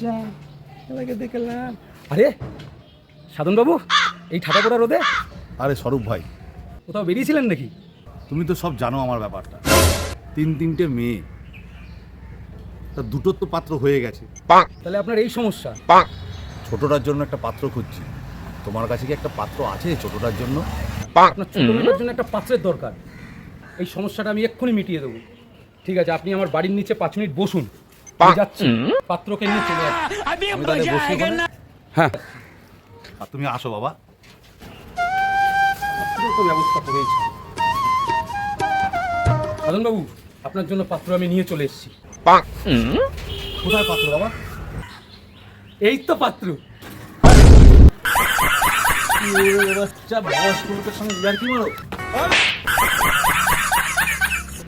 যা এলাকে দেখলাম। আরে সাধনবাবু, এই ঠাটা পড়া রোদে আরে স্বরূপ ভাই, কোথাও বেরিয়েছিলেন নাকি? তুমি তো সব জানো আমার ব্যাপারটা। তিনটে মেয়ে, তা দুটোর তো পাত্র হয়ে গেছে। তাহলে আপনার এই সমস্যা। ছোটটার জন্য একটা পাত্র খুঁজছি। তোমার কাছে কি একটা পাত্র আছে ছোটটার জন্য? আপনার ছোট মেয়েটার জন্য একটা পাত্রের দরকার। এই সমস্যাটা আমি এক্ষুনি মিটিয়ে দেবো। ঠিক আছে, আপনি আমার বাড়ির নিচে 5 মিনিট বসুন, আমি যাচ্ছি পাত্রকে নিয়ে চলে আসছি। আমি তাহলে বসি ওখানে? হ্যাঁ, আর তুমি আসো বাবা। পাত্রের তো ব্যবস্থা করেইছি। সাধনবাবু, আপনার জন্য পাত্র আমি নিয়ে চলে এসেছি। কোথায় পাত্র বাবা? এই তো পাত্র। বাচ্চা বয়স্ক লোকের সঙ্গে ইয়ার্কি মারো?